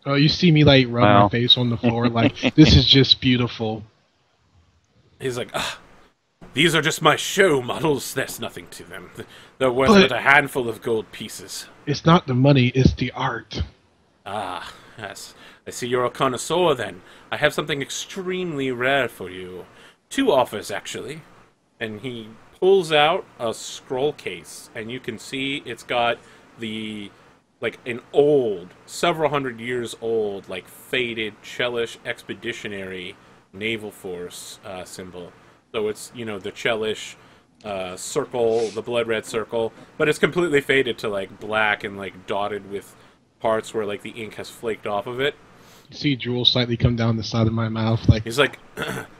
Oh, you see me like rub my Wow. face on the floor like this is just beautiful. He's like, ah, these are just my show models. There's nothing to them. They're worth but But a handful of gold pieces. it's not the money, it's the art. Ah, yes. I see you're a connoisseur then. I have something extremely rare for you. Two offers, actually. And he pulls out a scroll case, and you can see it's got the, like, an old, several hundred years old, like, faded Chelish expeditionary naval force symbol. So it's, you know, the Chelish circle, the blood red circle, but it's completely faded to, like, black and, like, dotted with parts where, like, the ink has flaked off of it. You see drool slightly come down the side of my mouth like He's like,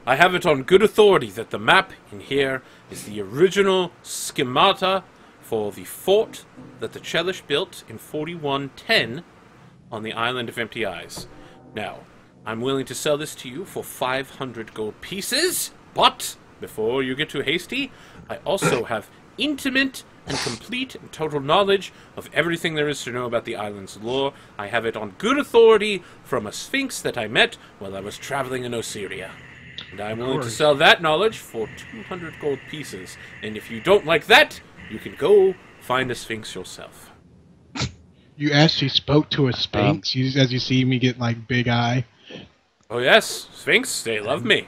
I have it on good authority that the map in here is the original schemata for the fort that the Chelish built in 4110 on the island of Empty Eyes. Now, I'm willing to sell this to you for 500 gold pieces, but before you get too hasty, I also have intimate and complete and total knowledge of everything there is to know about the island's lore. I have it on good authority from a sphinx that I met while I was traveling in Osyria. And I'm willing to sell that knowledge for 200 gold pieces. And if you don't like that, you can go find a sphinx yourself. you actually spoke to a sphinx. As you see me get like big eye. Oh yes, sphinx, they love me.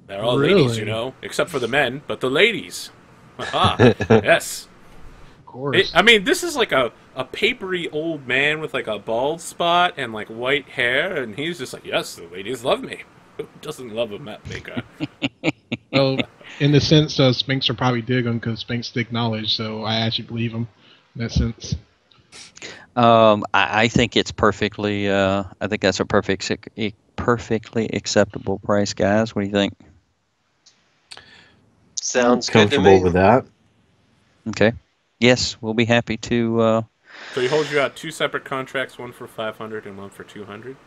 They're all Really? ladies, you know, except for the men, but the ladies. Aha, yes. Of course. I mean, this is like a papery old man with like a bald spot and like white hair, and he's just like, yes, the ladies love me. Who doesn't love a map maker? Well, in the sense, Sphinx will probably dig him because Sphinx dig knowledge, so I actually believe him in that sense. I think it's perfectly. I think that's a perfectly acceptable price, guys. What do you think? Sounds good to Comfortable me. with that. Okay. Yes, we'll be happy to. So he holds you out two separate contracts, one for 500 and one for 200.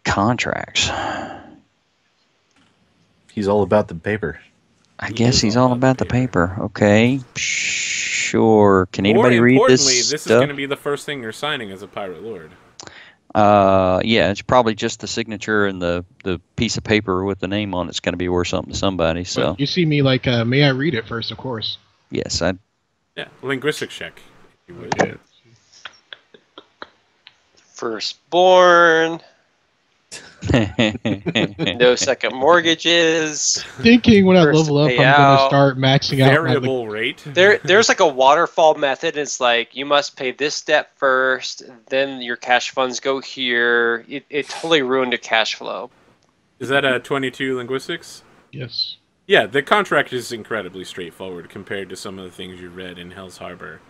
Contracts. He's all about the paper. I guess he's all about the paper. Okay. Sure. Can anybody read More this importantly, this is stuff? going to be the first thing you're signing as a pirate lord. Yeah, it's probably just the signature and the piece of paper with the name on it's going to be worth something to somebody. So But you see me like, may I read it first, of course. yes, Yeah, linguistic check. If you would. Yeah. Firstborn, I. no second mortgages. Thinking when I First level up, to I'm pay going to out. start maxing out my Variable rate. There's like a waterfall method. It's like you must pay this debt first, then your cash funds go here. It totally ruined the cash flow. Is that a 22 linguistics? Yes. Yeah, the contract is incredibly straightforward compared to some of the things you read in Hell's Harbor.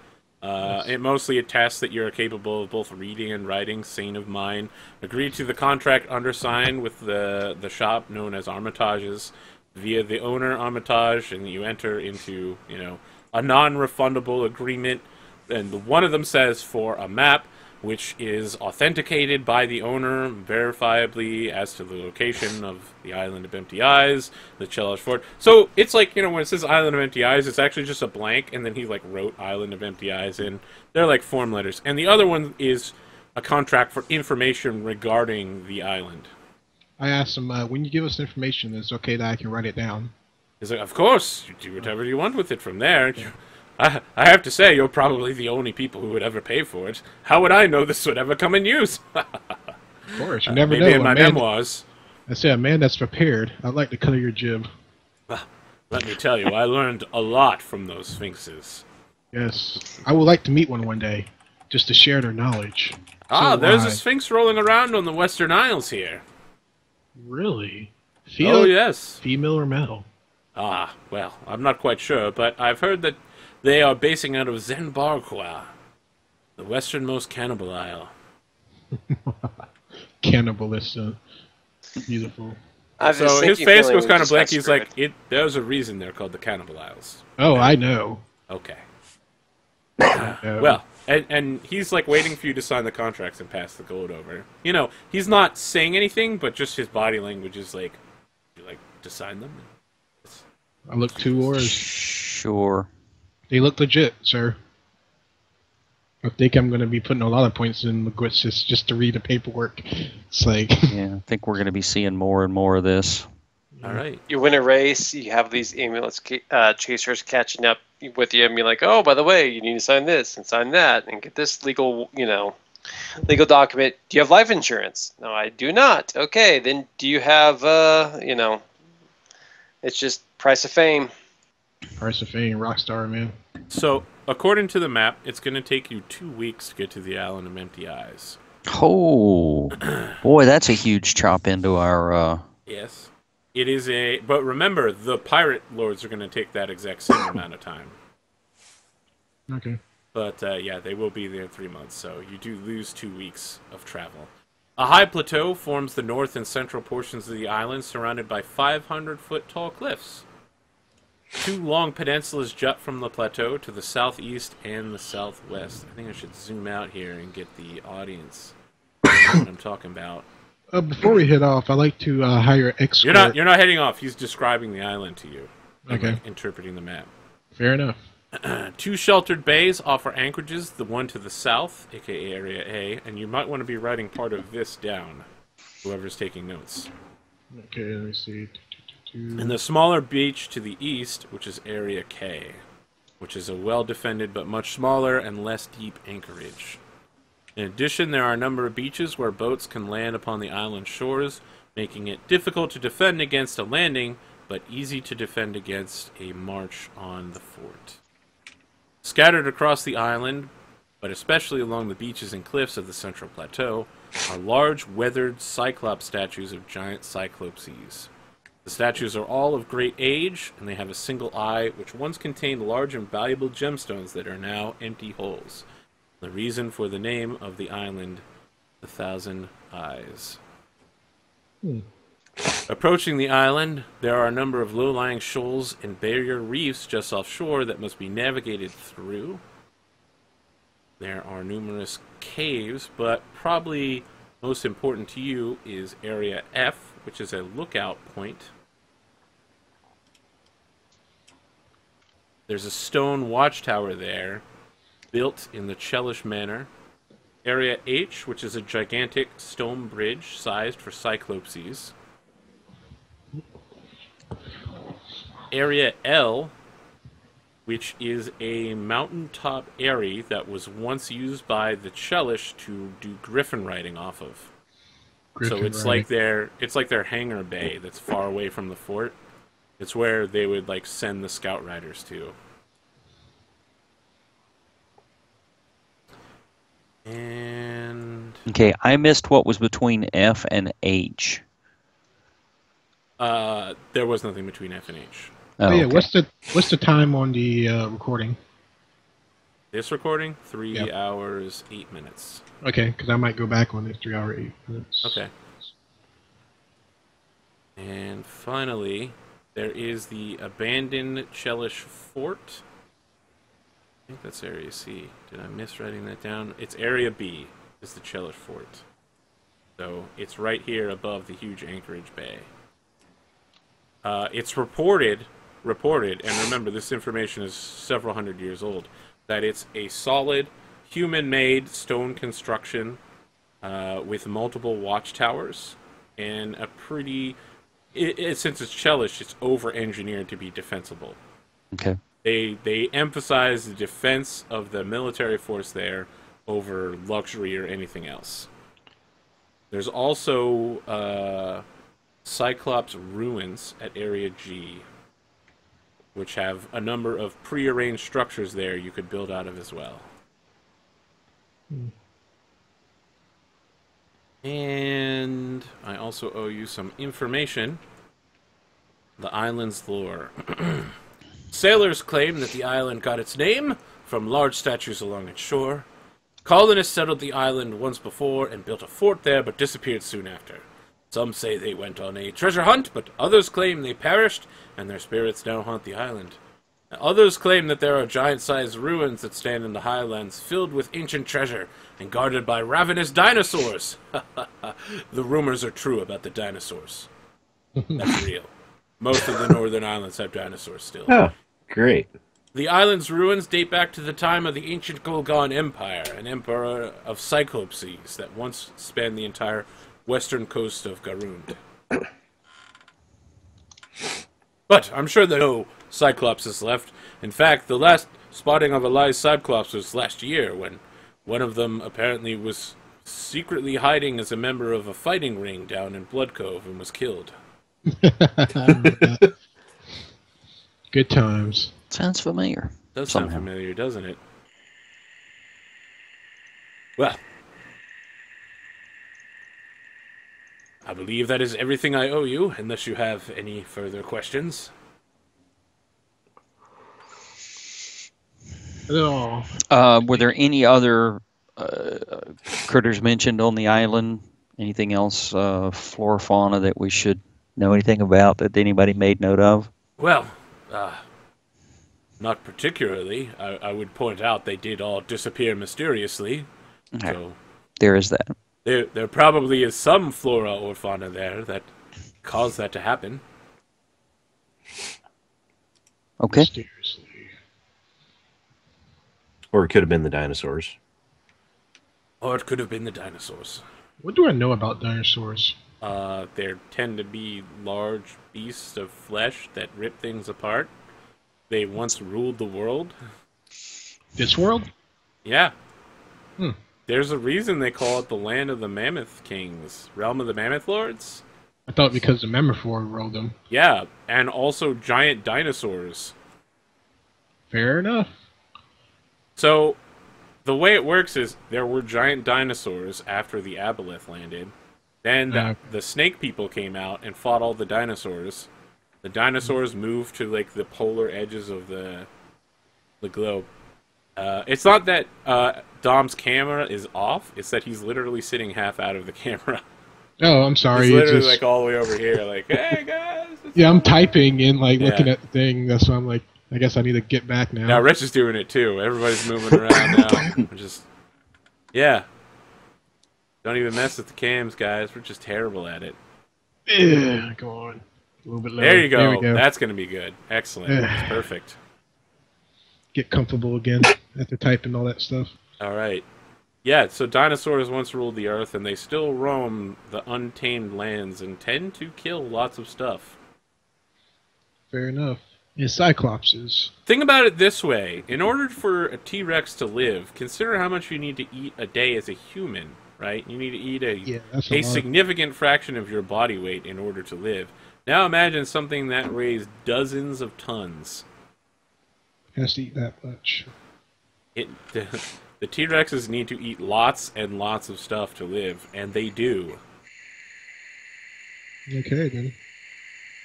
It mostly attests that you're capable of both reading and writing, sane of mind. Agree to the contract undersigned with the shop known as Armitages via the owner Armitage, and you enter into, you know, a non-refundable agreement. And one of them says for a map, which is authenticated by the owner verifiably as to the location of the Island of Empty Eyes, the Chelish Fort. So it's like, you know, when it says Island of Empty Eyes, it's actually just a blank, and then he like wrote Island of Empty Eyes in. They're like form letters. And the other one is a contract for information regarding the island. I asked him, when you give us information, it's okay that I can write it down. He's like, of course, you do whatever you want with it from there. I have to say, you're probably the only people who would ever pay for it. How would I know this would ever come in use? Of course, you never Maybe know. in my memoirs. I say a man that's prepared. I'd like to color your jib. Let me tell you, I learned a lot from those sphinxes. Yes. I would like to meet one day, just to share their knowledge. So There's why? a sphinx rolling around on the Western Isles here. Really? Oh, yes. Female or male? Well, I'm not quite sure, but I've heard that they are basing out of Zenbarqua, the westernmost cannibal isle. Cannibalist. Beautiful. So his face goes kind of blank. He's like, there's a reason they're called the Cannibal Isles. Oh, I know. Okay. Yeah. Well, and he's like waiting for you to sign the contracts and pass the gold over. You know, he's not saying anything, but just his body language is like, you like to sign them? I look two wars. Sure. They look legit, sir. I think I'm going to be putting a lot of points in Linguistics just to read the paperwork. It's like... Yeah, I think we're going to be seeing more and more of this. All right. You win a race, you have these ambulance chasers catching up with you and be like, oh, by the way, you need to sign this and sign that and get this legal document. Do you have life insurance? No, I do not. Okay, then do you have, it's just price of fame. Price of Fame, Rockstar, man. So, according to the map, it's going to take you 2 weeks to get to the Island of Empty Eyes. Oh, boy, that's a huge chop into our... Yes. It is a... But remember, the pirate lords are going to take that exact same amount of time. Okay. But, yeah, they will be there in 3 months, so you do lose 2 weeks of travel. A high plateau forms the north and central portions of the island, surrounded by 500-foot-tall cliffs. 2 long peninsulas jut from the plateau to the southeast and the southwest. I think I should zoom out here and get the audience what I'm talking about. Before we head off, I'd like to hire an escort. You're not heading off. He's describing the island to you. Okay. Interpreting the map. Fair enough. 2 sheltered bays offer anchorages, the one to the south, aka Area A, and you might want to be writing part of this down, whoever's taking notes. Okay, let me see. And the smaller beach to the east, which is Area K, which is a well-defended but much smaller and less deep anchorage. In addition, there are a number of beaches where boats can land upon the island shores, making it difficult to defend against a landing, but easy to defend against a march on the fort. Scattered across the island, but especially along the beaches and cliffs of the central plateau, are large weathered cyclops statues of giant cyclopses. The statues are all of great age, and they have a single eye, which once contained large and valuable gemstones that are now empty holes. The reason for the name of the island, the Thousand Eyes. Approaching the island, there are a number of low-lying shoals and barrier reefs just offshore that must be navigated through. There are numerous caves, but probably most important to you is Area F, which is a lookout point. There's a stone watchtower there, built in the Chelish manner. Area H, which is a gigantic stone bridge sized for cyclopses. Area L, which is a mountaintop area that was once used by the Chelish to do griffin riding off of. So it's like their hangar bay that's far away from the fort. It's where they would like send the scout riders to. And Okay, I missed what was between F and H. there was nothing between F and H. Oh, yeah. Okay. What's the time on the recording? This recording, 3 hours, 8 minutes. Okay, because I might go back on this 3 hour 8 minutes. Okay. And finally, there is the abandoned Chelish fort. I think that's Area C. Did I miss writing that down? It's Area B, is the Chelish fort. So it's right here above the huge anchorage bay. It's reported, and remember this information is several hundred years old, that it's a solid, human-made stone construction with multiple watchtowers and a pretty... since it's Chelish, it's over-engineered to be defensible. Okay. They emphasize the defense of the military force there over luxury or anything else. There's also Cyclops ruins at Area G, which have a number of prearranged structures there you could build out of as well. And I also owe you some information. The island's lore. Sailors claim that the island got its name from large statues along its shore. Colonists settled the island once before and built a fort there, but disappeared soon after. Some say they went on a treasure hunt, but others claim they perished, and their spirits now haunt the island. Others claim that there are giant-sized ruins that stand in the highlands, filled with ancient treasure, and guarded by ravenous dinosaurs. The rumors are true about the dinosaurs. That's real. Most of the northern islands have dinosaurs still. Oh, great. The island's ruins date back to the time of the ancient Golarion Empire, an emperor of Cyclopses that once spanned the entire western coast of Garund. But I'm sure there are no Cyclopses left. In fact, the last spotting of a live Cyclops was last year, when one of them apparently was secretly hiding as a member of a fighting ring down in Blood Cove and was killed. Good times. Sounds familiar. Does sound somehow. familiar, doesn't it? Well, I believe that is everything I owe you, unless you have any further questions. Oh, Were there any other critters mentioned on the island? Anything else, flora, fauna, that we should know anything about that anybody made note of? Well, not particularly. I would point out they did all disappear mysteriously. Okay. So There is that. there probably is some flora or fauna there that caused that to happen. Okay. mysteriously. Or it could have been the dinosaurs. Or it could have been the dinosaurs. What do I know about dinosaurs? There tend to be large beasts of flesh that rip things apart. They once ruled the world. This world? Yeah. Hmm. There's a reason they call it the land of the Mammoth Kings. Realm of the Mammoth Lords? I thought because the Mammophor ruled them. Yeah, and also giant dinosaurs. Fair enough. So, the way it works is there were giant dinosaurs after the Aboleth landed. Then the snake people came out and fought all the dinosaurs. The dinosaurs moved to like the polar edges of the globe. It's not that Dom's camera is off; it's that he's literally sitting half out of the camera. Oh, I'm sorry. He's It's literally just, like all the way over here, like, "Hey guys!" yeah, I'm typing and like Yeah. looking at the thing. That's why I'm like, I guess I need to get back now. Now Rich is doing it too. Everybody's moving around now. Yeah. Don't even mess with the cams, guys. We're just terrible at it. Yeah, go on. A little bit lower. There you go. There we go. That's going to be good. Excellent. That's perfect. Get comfortable again after typing all that stuff. All right. Yeah, so dinosaurs once ruled the earth, and they still roam the untamed lands and tend to kill lots of stuff. Fair enough. And Cyclopses. Think about it this way. In order for a T-Rex to live, consider how much you need to eat a day as a human, right? You need to eat That's a a lot. significant fraction of your body weight in order to live. Now imagine something that weighs dozens of tons. Has to eat that much. The T-Rexes need to eat lots and lots of stuff to live, and they do. Okay, then.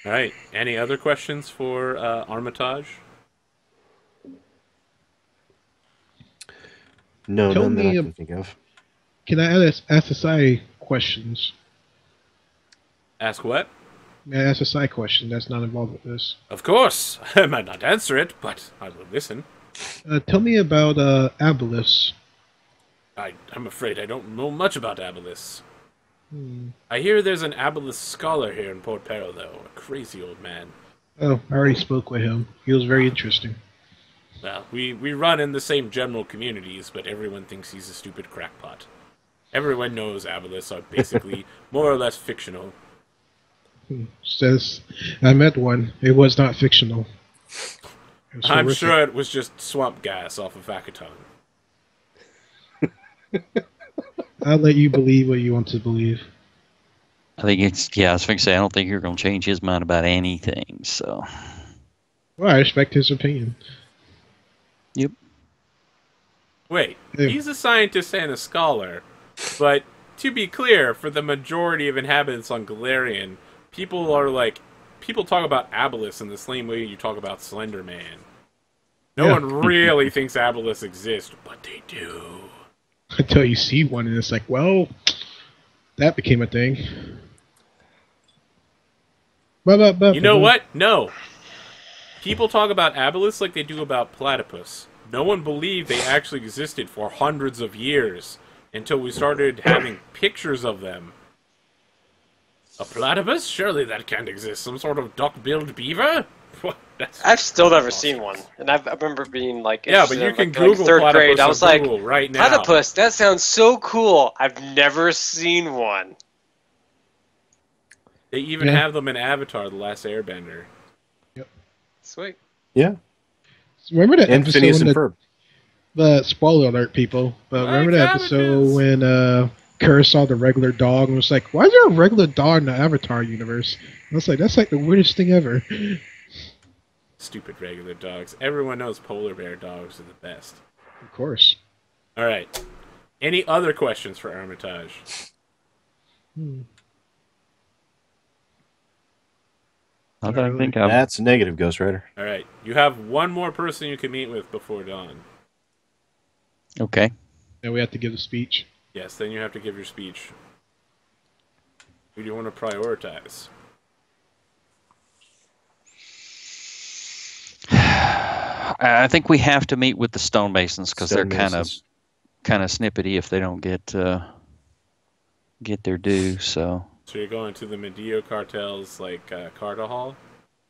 All right. Any other questions for Armitage? No, Tell none that I me can think of. Can I ask the side questions? Ask what? May I ask a side question that's not involved with this? Of course. I might not answer it, but I will listen. Tell me about aboleths. I'm afraid I don't know much about aboleths. I hear there's an aboleth scholar here in Port Peril, though. A crazy old man. Oh, I already spoke with him. He was very interesting. Well, we run in the same general communities, but everyone thinks he's a stupid crackpot. Everyone knows aboleths are basically more or less fictional. Says, I met one. It was not fictional. It was I'm horrific. sure it was just swamp gas off of Akaton. I'll let you believe what you want to believe. I think I was going to say, I don't think you're going to change his mind about anything, so. Well, I respect his opinion. Yep. Wait, Yeah. he's a scientist and a scholar, but to be clear, for the majority of inhabitants on Golarion, people talk about aboleths in the same way you talk about Slender Man. No Yeah. one really thinks aboleths exist, but they do. Until you see one and it's like, well, that became a thing. You know what? No. People talk about aboleths like they do about platypus. No one believed they actually existed for hundreds of years until we started having pictures of them. A platypus? Surely that can't exist. Some sort of duck-billed beaver? I've still never awesome. seen one, and I remember being like, Yeah, but interested you in, can like, Google third platypus grade. I on was like, Google right now. platypus, that sounds so cool. I've never seen one. They even have them in Avatar: The Last Airbender. Sweet. Yeah. Remember that And episode Phineas when and Ferb. the spoiler alert, people? But Like remember that episode cabbages. when Kerr saw the regular dog and was like, "Why is there a regular dog in the Avatar universe?" And I was like, "That's like the weirdest thing ever." Stupid regular dogs. Everyone knows polar bear dogs are the best. Of course. All right. Any other questions for Armitage? I don't think I'm. That's a negative, Ghost Rider. All right. You have one more person you can meet with before dawn. Okay. Then we have to give the speech. Yes, then you have to give your speech. Who do you want to prioritize? I think we have to meet with the stonemasons because they're kind of Stonemasons. snippety if they don't get their due. So So you're going to the Medio cartel's Carter Hall?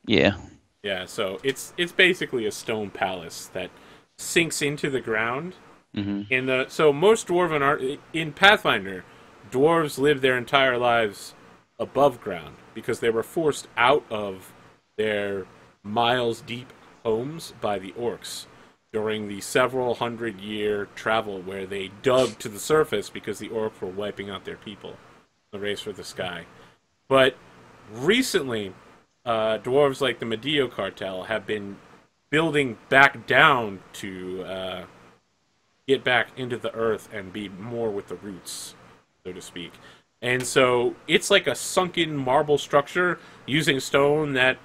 yeah. Yeah, so it's basically a stone palace that sinks into the ground. Mm-hmm. So most dwarven art in Pathfinder, dwarves live their entire lives above ground because they were forced out of their miles deep homes by the orcs during the several hundred-year travel where they dug to the surface because the orcs were wiping out their people. The race for the sky. But recently, dwarves like the Medio cartel have been building back down to get back into the earth and be more with the roots, so to speak. And so it's like a sunken marble structure using stone that,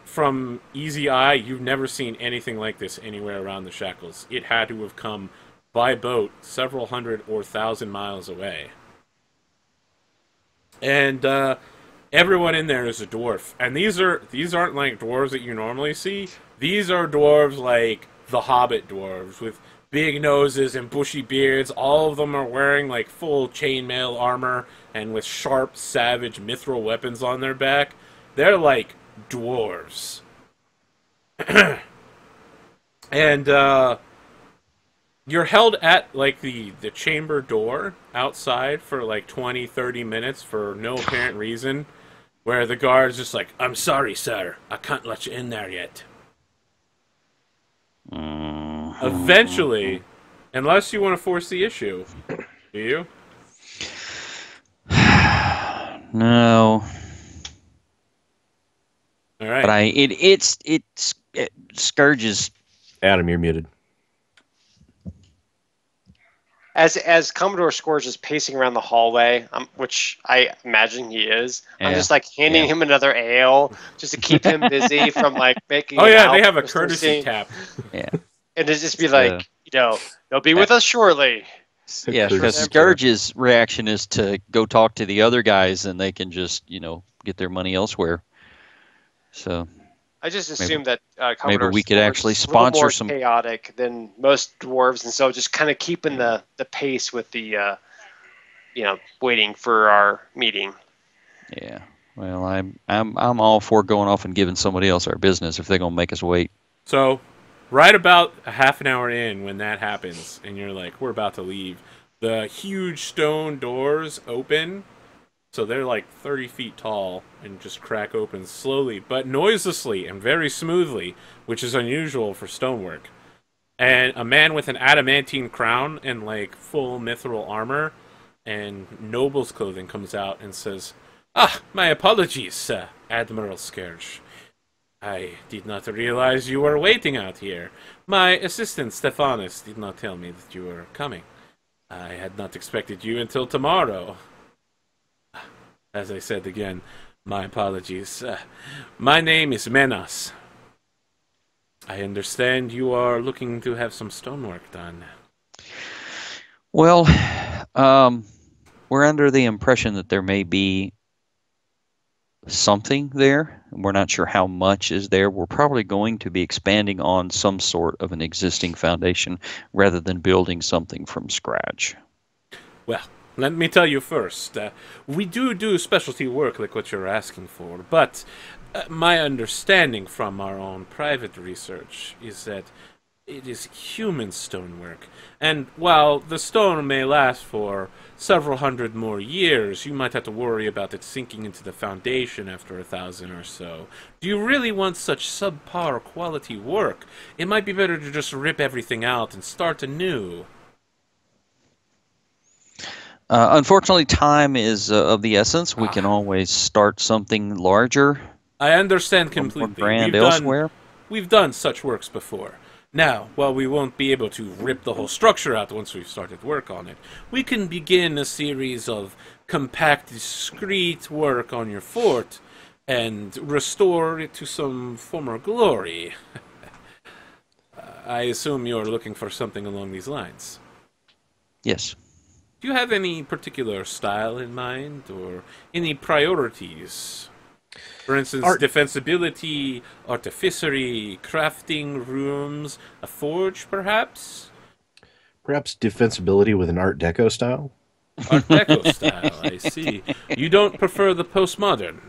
from easy eye, you've never seen anything like this anywhere around the Shackles. It had to have come by boat several hundred or thousand miles away. And everyone in there is a dwarf. And these aren't like dwarves that you normally see. These are dwarves like the Hobbit dwarves with big noses and bushy beards. All of them are wearing like full chainmail armor and with sharp, savage mithril weapons on their back. They're like dwarves. And you're held at like the chamber door outside for like 20-30 minutes for no apparent reason, where the guard's just like, "I'm sorry, sir, I can't let you in there yet." Eventually, unless you want to force the issue, do you? No. All right. But Scourge's. Adam, you're muted. As Commodore Scourge is pacing around the hallway, which I imagine he is, I'm Yeah. just like handing him another ale just to keep him busy from like making. Oh it yeah, out they have a for courtesy Thursday. tap. Yeah. And it just be like, they'll be with us shortly. Yeah, because Courtesy Scourge's reaction is to go talk to the other guys, and they can just, get their money elsewhere. So I just assumed that Commodore maybe we could Scourge actually is a little sponsor more some. chaotic than most dwarves, and so just kind of keeping the pace with the, waiting for our meeting. Yeah. Well, I'm all for going off and giving somebody else our business if they're gonna make us wait. So, right about a half an hour in, when that happens, and you're like, "We're about to leave," the huge stone doors open. So they're like 30 feet tall and just crack open slowly, but noiselessly and very smoothly, which is unusual for stonework. And a man with an adamantine crown and like full mithril armor and noble's clothing comes out and says, "Ah, my apologies, Admiral Scourge. I did not realize you were waiting out here. My assistant Stephanus did not tell me that you were coming. I had not expected you until tomorrow." As I said again, my apologies. My name is Menas. I understand you are looking to have some stonework done. Well, we're under the impression that there may be something there. We're not sure how much is there. We're probably going to be expanding on some sort of an existing foundation rather than building something from scratch. Well, let me tell you first, we do specialty work like what you're asking for, but My understanding from our own private research is that it is human stonework, and while the stone may last for several hundred more years, you might have to worry about it sinking into the foundation after 1,000 or so. Do you really want such subpar quality work? It might be better to just rip everything out and start anew. Unfortunately, time is of the essence. We can always start something larger. I understand More completely. grand elsewhere. We've done such works before. Now, while we won't be able to rip the whole structure out once we've started work on it, we can begin a series of compact, discreet work on your fort and restore it to some former glory. I assume you're looking for something along these lines. Yes. Do you have any particular style in mind or any priorities? For instance, defensibility, artificery, crafting rooms, a forge, perhaps? Perhaps defensibility with an Art Deco style? Art Deco style, I see. You don't prefer the postmodern?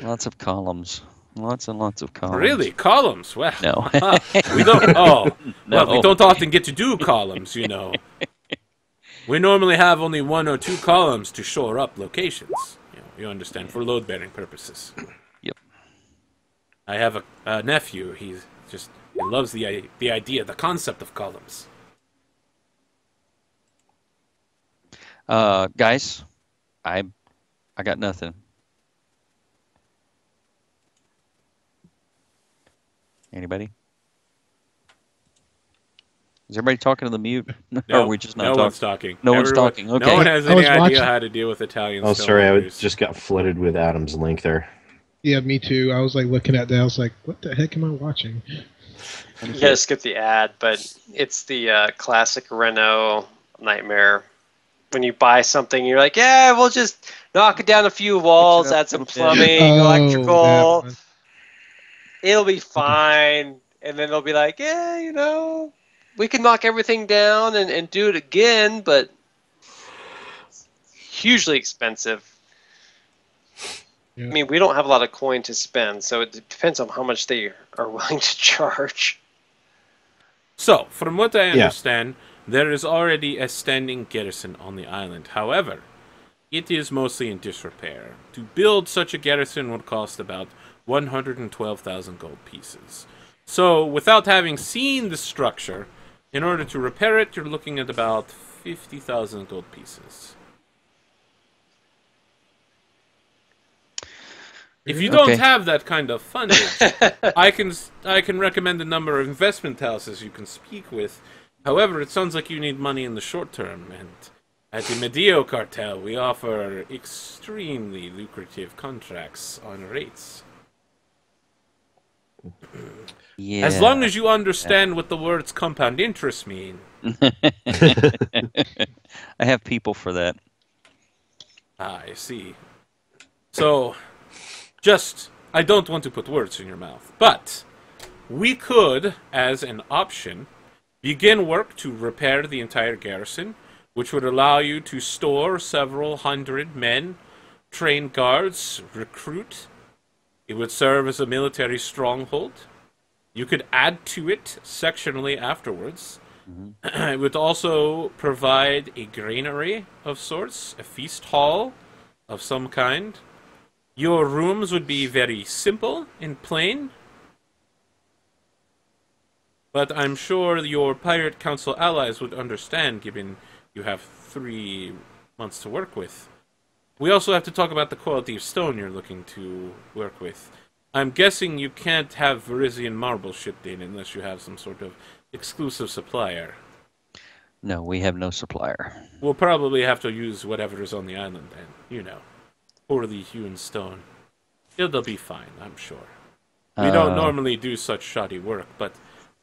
Lots of columns. Lots and lots of columns. Really? Columns? Well, No. we don't. Oh, No. well, we don't often get to do columns, you know. We normally have only 1 or 2 columns to shore up locations. You understand, for load-bearing purposes. Yep. I have a nephew. He loves the idea, the concept of columns. Guys, I got nothing. Anybody? Is everybody talking to the mute? No, or are we just not talking? No one's talking. No one's talking. Okay. No one has I any was idea watching. how to deal with Italian Oh, sorry, I stoneworkers. just got flooded with Adam's link there. Yeah, me too. I was like looking at that. I was like, what the heck am I watching? You gotta skip the ad, but it's the classic Renault nightmare. When you buy something, you're like, yeah, we'll just knock it down a few walls, add some plumbing, electrical. It'll be fine. And then they'll be like, yeah, you know, we can knock everything down and do it again, but it's hugely expensive. Yeah. I mean, we don't have a lot of coin to spend, so it depends on how much they are willing to charge. So, from what I understand, there is already a standing garrison on the island. However, it is mostly in disrepair. To build such a garrison would cost about 112,000 gold pieces. So, without having seen the structure, in order to repair it, you're looking at about 50,000 gold pieces. If you don't have that kind of funding, I can recommend a number of investment houses you can speak with. However, it sounds like you need money in the short term, and at the Medio Cartel, we offer extremely lucrative contracts on rates. Yeah. As long as you understand what the words compound interest mean. I have people for that. I see. So, I don't want to put words in your mouth, but we could, as an option, begin work to repair the entire garrison, which would allow you to store several hundred men, train guards, recruit. It would serve as a military stronghold. You could add to it sectionally afterwards. Mm-hmm. It would also provide a granary of sorts, a feast hall of some kind. Your rooms would be very simple and plain, but I'm sure your Pirate Council allies would understand, given you have 3 months to work with. We also have to talk about the quality of stone you're looking to work with. I'm guessing you can't have Verizian marble shipped in unless you have some sort of exclusive supplier. No, we have no supplier. We'll probably have to use whatever is on the island then, you know. Poorly hewn stone. It'll be fine, I'm sure. We don't normally do such shoddy work, but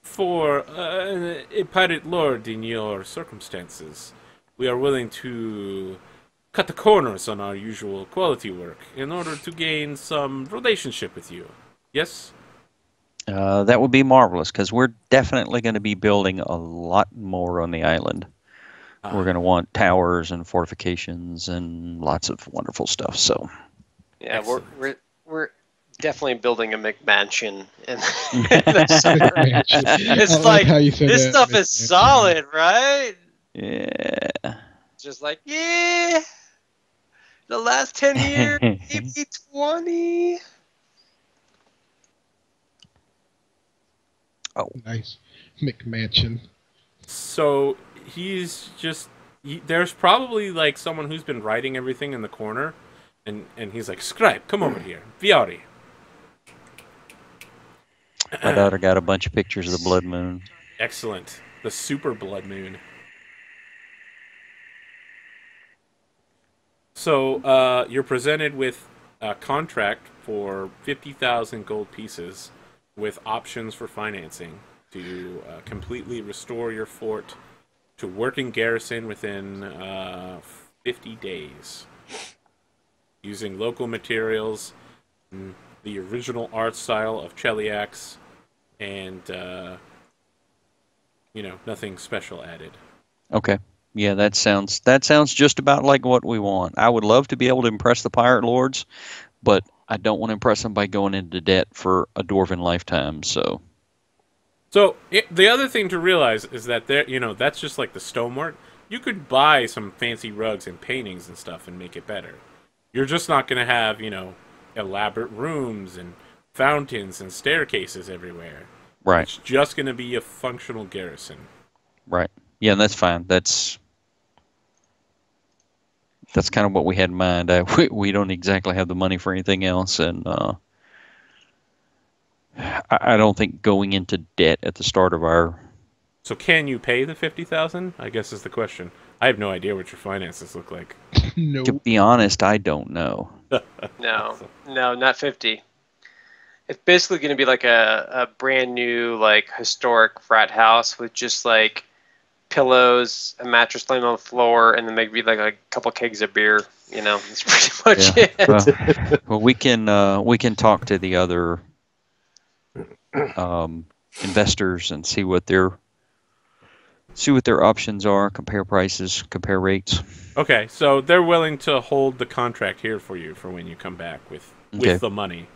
for a pirate lord in your circumstances, we are willing to cut the corners on our usual quality work in order to gain some relationship with you. Yes? That would be marvelous, because we're definitely going to be building a lot more on the island. We're going to want towers and fortifications and lots of wonderful stuff. So, Yeah, Excellent. we're definitely building a McMansion in the summer. I It's like like how you said this that. stuff is solid, right? Yeah. Just like, yeah, the last 10 years, maybe 20. Nice. McMansion. So there's probably like someone who's been writing everything in the corner, and he's like, Scribe, come over here. Viari. My daughter got a bunch of pictures of the blood moon. Excellent. The super blood moon. So you're presented with a contract for 50,000 gold pieces with options for financing to completely restore your fort to working garrison within 50 days. Using local materials, the original art style of Cheliax, and, nothing special added. Okay. Yeah, that sounds just about like what we want. I would love to be able to impress the pirate lords, but I don't want to impress them by going into debt for a dwarven lifetime. So the other thing to realize is that that's just like the stonework. You could buy some fancy rugs and paintings and stuff and make it better. You're just not going to have, elaborate rooms and fountains and staircases everywhere. right, It's just going to be a functional garrison. right. Yeah, that's fine. That's kind of what we had in mind. We don't exactly have the money for anything else, and I don't think going into debt at the start of our. So can you pay the 50,000? I guess is the question. I have no idea what your finances look like. No. To be honest, I don't know. No, not 50. It's basically going to be like a brand new, like, historic frat house with just, like, pillows, a mattress laying on the floor, and then maybe like a couple kegs of beer. That's pretty much it. Well, we can talk to the other investors and see what their options are, compare prices, compare rates. Okay, so they're willing to hold the contract here for you for when you come back with the money.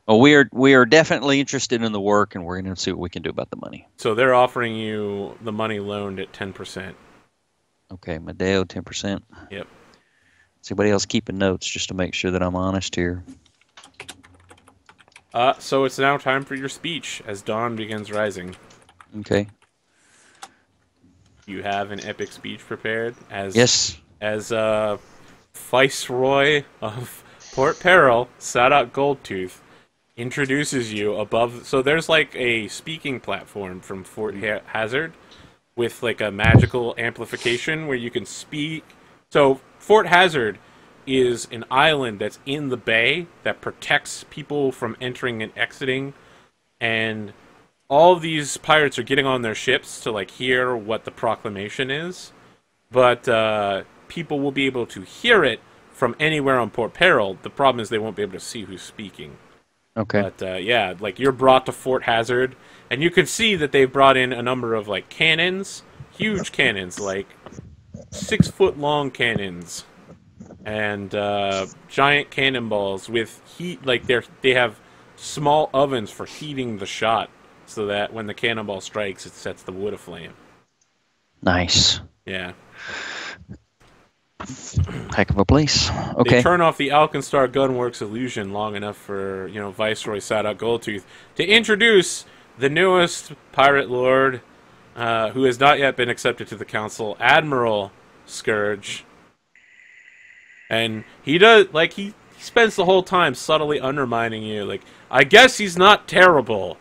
Well, we are definitely interested in the work, and we're going to see what we can do about the money. So they're offering you the money loaned at 10%. Okay, Medeo, 10%. Yep. Is anybody else keeping notes just to make sure that I'm honest here? So it's now time for your speech as dawn begins rising. Okay. You have an epic speech prepared Yes. As Viceroy of Port Peril, Sadat Goldtooth, introduces you above. So there's like a speaking platform from Fort Hazard with like a magical amplification where you can speak. So Fort Hazard is an island that's in the bay that protects people from entering and exiting, and all of these pirates are getting on their ships to like hear what the proclamation is, but people will be able to hear it from anywhere on Port Peril. The problem is they won't be able to see who's speaking. Okay. But yeah, like you're brought to Fort Hazard, and you can see that they've brought in a number of like cannons, huge cannons, like 6-foot-long cannons, and giant cannonballs with heat. Like they have small ovens for heating the shot, so that when the cannonball strikes, it sets the wood aflame. Nice. Yeah. Heck of a place. Okay. They turn off the Alkenstar Gunworks illusion long enough for, Viceroy Sadat Goldtooth to introduce the newest pirate lord, who has not yet been accepted to the council, Admiral Scourge. And he spends the whole time subtly undermining you. Like, I guess he's not terrible.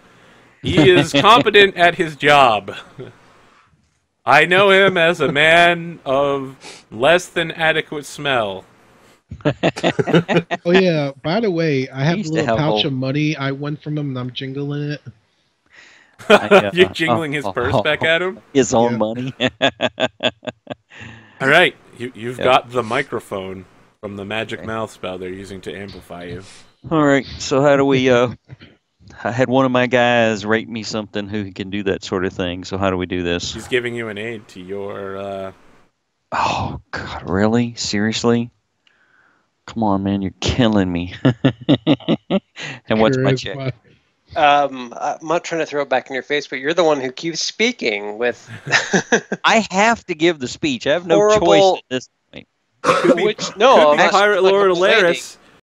He is competent at his job. I know him as a man of less than adequate smell. Oh yeah, by the way, I have a used to little have pouch old- of money I won from him and I'm jingling it. You're jingling his purse back at him? His own Yeah. money. All right, you've got the microphone from the magic mouth spell they're using to amplify you. All right. So how do we? I had one of my guys rate me something who can do that sort of thing. So how do we do this? He's giving you an aid to your... Oh God, really? Seriously? Come on, man, you're killing me. And what's my check? Charisma. I'm not trying to throw it back in your face, but you're the one who keeps speaking with. I have to give the speech. I have no Horrible- choice at this point. Which no, Could I'm be not- Pirate I'm not Lord complaining. Alaris.